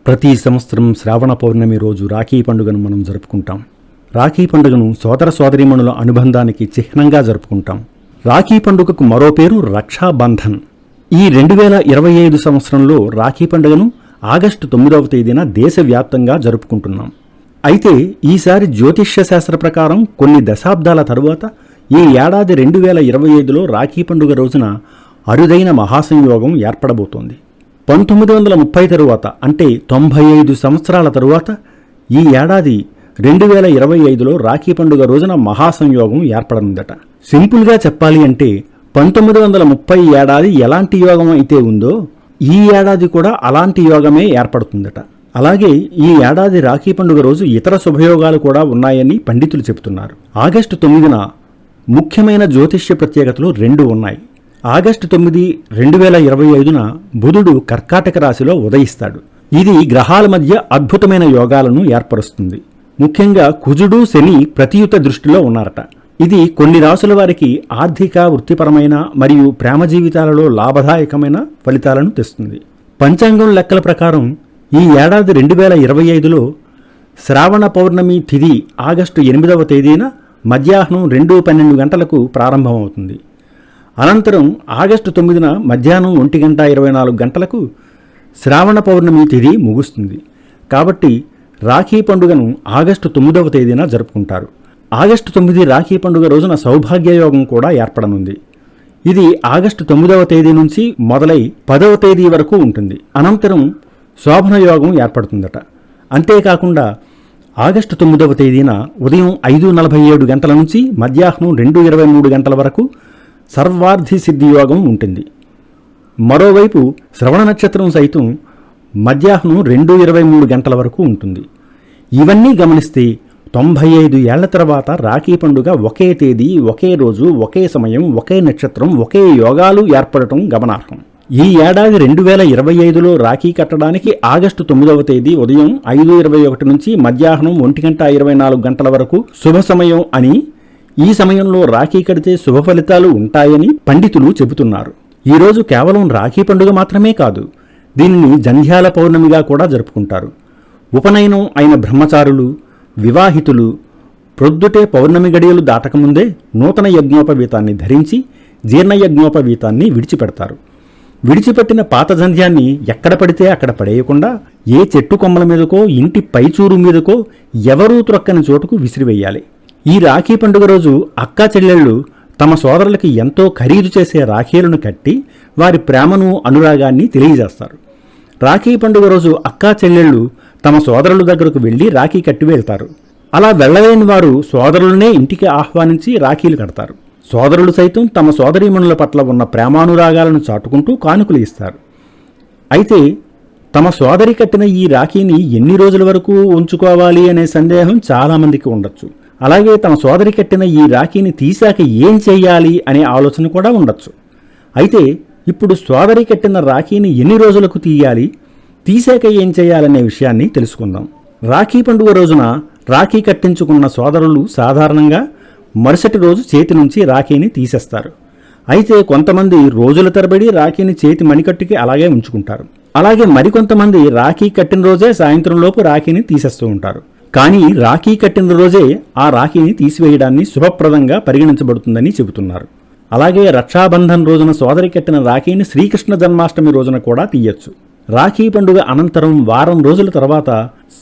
ప్రతి సంవత్సరం శ్రావణ పౌర్ణమి రోజు రాఖీ పండుగను మనం జరుపుకుంటాం. రాఖీ పండుగను సోదర సోదరీమణుల అనుబంధానికి చిహ్నంగా జరుపుకుంటాం. రాఖీ పండుగకు మరో పేరు రక్షాబంధన్. ఈ 2025 సంవత్సరంలో రాఖీ పండుగను ఆగస్టు 9వ తేదీన దేశవ్యాప్తంగా జరుపుకుంటున్నాం. అయితే ఈసారి జ్యోతిష్య శాస్త్ర ప్రకారం కొన్ని దశాబ్దాల తరువాత ఈ ఏడాది 2025లో రాఖీ పండుగ రోజున అరుదైన మహాసంయోగం ఏర్పడబోతోంది. 1930 తరువాత అంటే 95 సంవత్సరాల తరువాత ఈ ఏడాది 2025లో రాఖీ పండుగ రోజున మహాసంయోగం ఏర్పడనుందట. సింపుల్గా చెప్పాలి అంటే 1930 ఏడాది ఎలాంటి యోగం అయితే ఉందో ఈ ఏడాది కూడా అలాంటి యోగమే ఏర్పడుతుందట. అలాగే ఈ ఏడాది రాఖీ పండుగ రోజు ఇతర శుభయోగాలు కూడా ఉన్నాయని పండితులు చెబుతున్నారు. ఆగస్టు 9న ముఖ్యమైన జ్యోతిష్య ప్రత్యేకతలు 2 ఉన్నాయి. ఆగస్టు 9, 2025న బుధుడు కర్కాటక రాశిలో ఉదయిస్తాడు. ఇది గ్రహాల మధ్య అద్భుతమైన యోగాలను ఏర్పరుస్తుంది. ముఖ్యంగా కుజుడు, శని ప్రతియుత దృష్టిలో ఉన్నారట. ఇది కొన్ని రాసుల వారికి ఆర్థిక, వృత్తిపరమైన మరియు ప్రేమ జీవితాలలో లాభదాయకమైన ఫలితాలను తెస్తుంది. పంచాంగం లెక్కల ప్రకారం ఈ ఏడాది 2025లో శ్రావణ పౌర్ణమి తిథి ఆగస్టు 8వ తేదీన మధ్యాహ్నం 2:12 గంటలకు ప్రారంభమవుతుంది. అనంతరం ఆగస్టు 9న మధ్యాహ్నం 1:24 గంటలకు శ్రావణ పౌర్ణమి తిథి ముగుస్తుంది. కాబట్టి రాఖీ పండుగను ఆగస్టు 9వ తేదీన జరుపుకుంటారు. ఆగస్టు 9 రాఖీ పండుగ రోజున సౌభాగ్యయోగం కూడా ఏర్పడనుంది. ఇది ఆగస్టు 9వ తేదీ నుంచి మొదలై 10వ తేదీ వరకు ఉంటుంది. అనంతరం శోభన యోగం ఏర్పడుతుందట. అంతేకాకుండా ఆగస్టు 9వ తేదీన ఉదయం 5:47 గంటల నుంచి మధ్యాహ్నం 2:23 గంటల వరకు సర్వార్థి సిద్ధి యోగం ఉంటుంది. మరోవైపు శ్రవణ నక్షత్రం సైతం మధ్యాహ్నం 2:23 గంటల వరకు ఉంటుంది. ఇవన్నీ గమనిస్తే 95 ఏళ్ల తర్వాత రాఖీ పండుగ ఒకే తేదీ, ఒకే రోజు, ఒకే సమయం, ఒకే నక్షత్రం, ఒకే యోగాలు ఏర్పడటం గమనార్హం. ఈ ఏడాది 2025లో రాఖీ కట్టడానికి ఆగస్టు 9వ తేదీ ఉదయం 5:21 నుంచి మధ్యాహ్నం 1:24 గంటల వరకు శుభ సమయం అని, ఈ సమయంలో రాఖీ కడితే శుభ ఫలితాలు ఉంటాయని పండితులు చెబుతున్నారు. ఈరోజు కేవలం రాఖీ పండుగ మాత్రమే కాదు, దీనిని జంధ్యాల పౌర్ణమిగా కూడా జరుపుకుంటారు. ఉపనయనం అయిన బ్రహ్మచారులు, వివాహితులు ప్రొద్దుటే పౌర్ణమి గడియలు దాటకముందే నూతన యజ్ఞోపవీతాన్ని ధరించి జీర్ణయజ్ఞోపవీతాన్ని విడిచిపెడతారు. విడిచిపెట్టిన పాత జంధ్యాన్ని ఎక్కడ పడితే అక్కడ పడేయకుండా ఏ చెట్టు కొమ్మల మీదకో, ఇంటి పైచూరు మీదకో ఎవరూ త్రొక్కని చోటుకు విసిరివేయాలి. ఈ రాఖీ పండుగ రోజు అక్కా చెల్లెళ్ళు తమ సోదరులకి ఎంతో ఖరీదు చేసే రాఖీలను కట్టి వారి ప్రేమను, అనురాగాన్ని తెలియజేస్తారు. రాఖీ పండుగ రోజు అక్కా చెల్లెళ్ళు తమ సోదరుల దగ్గరకు వెళ్లి రాఖీ కట్టి వెళ్తారు. అలా వెళ్లలేని వారు సోదరులనే ఇంటికి ఆహ్వానించి రాఖీలు కడతారు. సోదరులు సైతం తమ సోదరీమణుల పట్ల ఉన్న ప్రేమానురాగాలను చాటుకుంటూ కానుకలు ఇస్తారు. అయితే తమ సోదరి కట్టిన ఈ రాఖీని ఎన్ని రోజుల వరకు ఉంచుకోవాలి అనే సందేహం చాలామందికి ఉండొచ్చు. అలాగే తమ సోదరి కట్టిన ఈ రాఖీని తీశాక ఏం చెయ్యాలి అనే ఆలోచన కూడా ఉండొచ్చు. అయితే ఇప్పుడు సోదరి కట్టిన రాఖీని ఎన్ని రోజులకు తీయాలి, తీశాక ఏం చేయాలనే విషయాన్ని తెలుసుకుందాం. రాఖీ పండుగ రోజున రాఖీ కట్టించుకున్న సోదరులు సాధారణంగా మరుసటి రోజు చేతి నుంచి రాఖీని తీసేస్తారు. అయితే కొంతమంది రోజుల తరబడి రాఖీని చేతి మణికట్టుకి అలాగే ఉంచుకుంటారు. అలాగే మరికొంతమంది రాఖీ కట్టిన రోజే సాయంత్రంలోపు రాఖీని తీసేస్తూ ఉంటారు. కానీ రాఖీ కట్టిన రోజే ఆ రాఖీని తీసివేయడాన్ని శుభప్రదంగా పరిగణించబడుతుందని చెబుతున్నారు. అలాగే రక్షాబంధన్ రోజున సోదరి కట్టిన రాఖీని శ్రీకృష్ణ జన్మాష్టమి రోజున కూడా తీయొచ్చు. రాఖీ పండుగ అనంతరం వారం రోజుల తర్వాత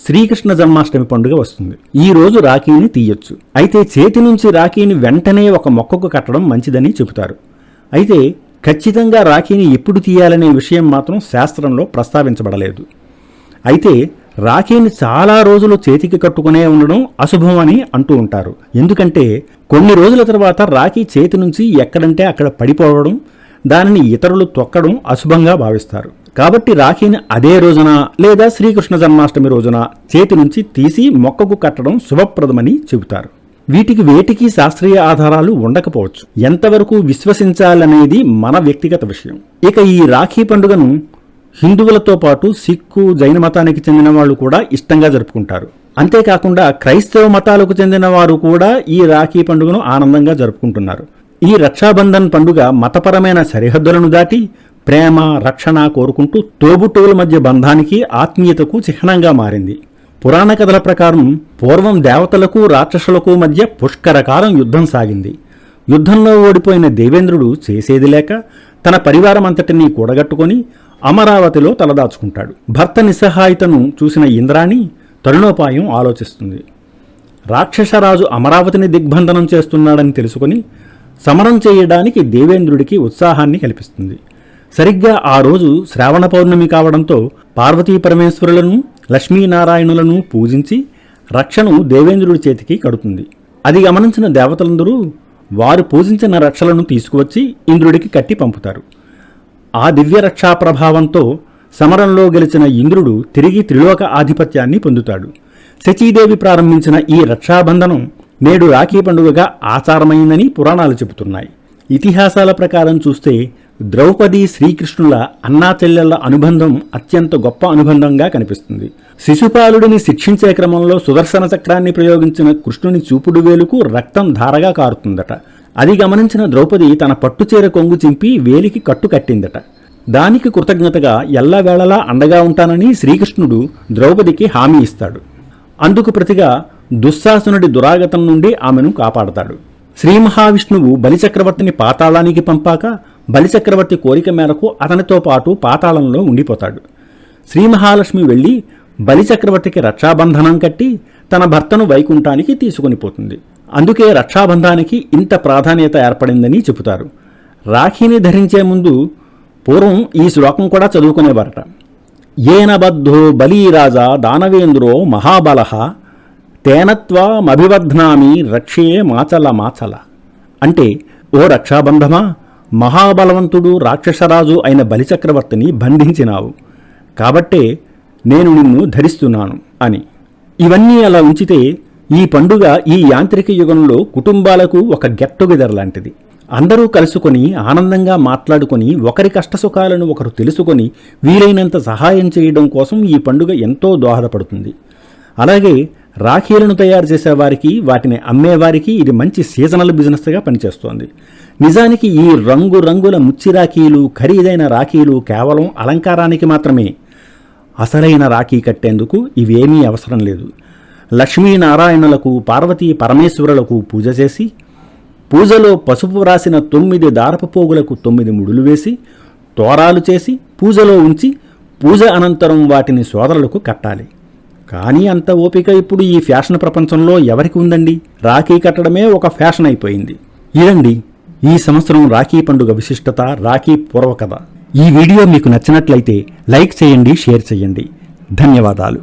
శ్రీకృష్ణ జన్మాష్టమి పండుగ వస్తుంది. ఈ రోజు రాఖీని తీయొచ్చు. అయితే చేతి నుంచి రాఖీని వెంటనే ఒక మొక్కకు కట్టడం మంచిదని చెబుతారు. అయితే ఖచ్చితంగా రాఖీని ఎప్పుడు తీయాలనే విషయం మాత్రం శాస్త్రంలో ప్రస్తావించబడలేదు. అయితే రాఖీని చాలా రోజులు చేతికి కట్టుకునే ఉండడం అశుభం అని అంటూ ఉంటారు. ఎందుకంటే కొన్ని రోజుల తర్వాత రాఖీ చేతి నుంచి ఎక్కడంటే అక్కడ పడిపోవడం, దానిని ఇతరులు తొక్కడం అశుభంగా భావిస్తారు. కాబట్టి రాఖీని అదే రోజున లేదా శ్రీకృష్ణ జన్మాష్టమి రోజున చేతి నుంచి తీసి మొక్కకు కట్టడం శుభప్రదమని చెబుతారు. వీటికి వేటికి శాస్త్రీయ ఆధారాలు ఉండకపోవచ్చు. ఎంతవరకు విశ్వసించాలనేది మన వ్యక్తిగత విషయం. ఇక ఈ రాఖీ పండుగను హిందువులతో పాటు సిక్కు, జైన మతానికి చెందిన వాళ్ళు కూడా ఇష్టంగా జరుపుకుంటారు. అంతేకాకుండా క్రైస్తవ మతాలకు చెందిన వారు కూడా ఈ రాఖీ పండుగను ఆనందంగా జరుపుకుంటున్నారు. ఈ రక్షాబంధన్ పండుగ మతపరమైన సరిహద్దులను దాటి ప్రేమ, రక్షణ కోరుకుంటూ తోబుట్టువుల మధ్య బంధానికి, ఆత్మీయతకు చిహ్నంగా మారింది. పురాణ కథల ప్రకారం పూర్వం దేవతలకు, రాక్షసులకు మధ్య పుష్కరకాలం యుద్ధం సాగింది. యుద్ధంలో ఓడిపోయిన దేవేంద్రుడు చేసేది లేక తన పరివారమంతటినీ కూడగట్టుకొని అమరావతిలో తలదాచుకుంటాడు. భర్త నిస్సహాయతను చూసిన ఇంద్రాణి తరుణోపాయం ఆలోచిస్తుంది. రాక్షసరాజు అమరావతిని దిగ్బంధనం చేస్తున్నాడని తెలుసుకుని సమరం చేయడానికి దేవేంద్రుడికి ఉత్సాహాన్ని కల్పిస్తుంది. సరిగ్గా ఆ రోజు శ్రావణ పౌర్ణమి కావడంతో పార్వతీ పరమేశ్వరులను, లక్ష్మీనారాయణులను పూజించి రక్షను దేవేంద్రుడి చేతికి కడుతుంది. అది గమనించిన దేవతలందరూ వారు పూజించిన రక్షలను తీసుకువచ్చి ఇంద్రుడికి కట్టి పంపుతారు. ఆ దివ్య రక్షా ప్రభావంతో సమరంలో గెలిచిన ఇంద్రుడు తిరిగి త్రిలోక ఆధిపత్యాన్ని పొందుతాడు. శచీదేవి ప్రారంభించిన ఈ రక్షాబంధనం నేడు రాఖీ పండుగగా ఆచారమైందని పురాణాలు చెబుతున్నాయి. ఇతిహాసాల ప్రకారం చూస్తే ద్రౌపది, శ్రీకృష్ణుల అన్నా చెల్లెళ్ల అనుబంధం అత్యంత గొప్ప అనుబంధంగా కనిపిస్తుంది. శిశుపాలుడిని శిక్షించే క్రమంలో సుదర్శన చక్రాన్ని ప్రయోగించిన కృష్ణుని చూపుడు వేలుకు రక్తం ధారగా కారుతుందట. అది గమనించిన ద్రౌపది తన పట్టుచీర కొంగు చింపి వేలికి కట్టు కట్టిందట. దానికి కృతజ్ఞతగా ఎల్లవేళలా అండగా ఉంటానని శ్రీకృష్ణుడు ద్రౌపదికి హామీ ఇస్తాడు. అందుకు ప్రతిగా దుశ్శాసనుడి దురాగతం నుండి ఆమెను కాపాడతాడు. శ్రీ మహావిష్ణువు బలిచక్రవర్తిని పాతాళానికి పంపాక బలిచక్రవర్తి కోరిక మేరకు అతనితో పాటు పాతాళంలో ఉండిపోతాడు. శ్రీ మహాలక్ష్మి వెళ్ళి బలిచక్రవర్తికి రక్షాబంధనం కట్టి తన భర్తను వైకుంఠానికి తీసుకొనిపోతుంది. అందుకే రక్షాబంధానికి ఇంత ప్రాధాన్యత ఏర్పడిందని చెబుతారు. రాఖీని ధరించే ముందు పూర్వం ఈ శ్లోకం కూడా చదువుకునేవారట. ఏన బద్ధో బలీరాజా దానవేంద్రో మహాబలః తేనత్వామభివధ్నామి రక్షే మాచల మాచల. అంటే, ఓ రక్షాబంధమా, మహాబలవంతుడు రాక్షసరాజు అయిన బలిచక్రవర్తిని బంధించినావు, కాబట్టే నేను నిన్ను ధరిస్తున్నాను అని. ఇవన్నీ అలా ఉంచితే ఈ పండుగ ఈ యాంత్రిక యుగంలో కుటుంబాలకు ఒక గెట్ టుగెదర్ లాంటిది. అందరూ కలుసుకొని ఆనందంగా మాట్లాడుకొని ఒకరి కష్టసుఖాలను ఒకరు తెలుసుకొని వీలైనంత సహాయం చేయడం కోసం ఈ పండుగ ఎంతో దోహదపడుతుంది. అలాగే రాఖీలను తయారు చేసేవారికి, వాటిని అమ్మేవారికి ఇది మంచి సీజనల్ బిజినెస్గా పనిచేస్తోంది. నిజానికి ఈ రంగురంగుల ముచ్చి రాఖీలు, ఖరీదైన రాఖీలు కేవలం అలంకారానికి మాత్రమే. అసలైన రాఖీ కట్టేందుకు ఇవేమీ అవసరం లేదు. లక్ష్మీనారాయణులకు, పార్వతీ పరమేశ్వరులకు పూజ చేసి, పూజలో పసుపు రాసిన 9 దారపు పోగులకు 9 ముడులు వేసి, తోరాలు చేసి పూజలో ఉంచి, పూజ అనంతరం వాటిని సోదరులకు కట్టాలి. కానీ అంత ఓపిక ఇప్పుడు ఈ ఫ్యాషన్ ప్రపంచంలో ఎవరికి ఉందండి? రాఖీ కట్టడమే ఒక ఫ్యాషన్ అయిపోయింది. ఇదండి ఈ సంవత్సరం రాఖీ పండుగ విశిష్టత, రాఖీ పూర్వకథ. ఈ వీడియో మీకు నచ్చినట్లయితే లైక్ చేయండి, షేర్ చేయండి. ధన్యవాదాలు.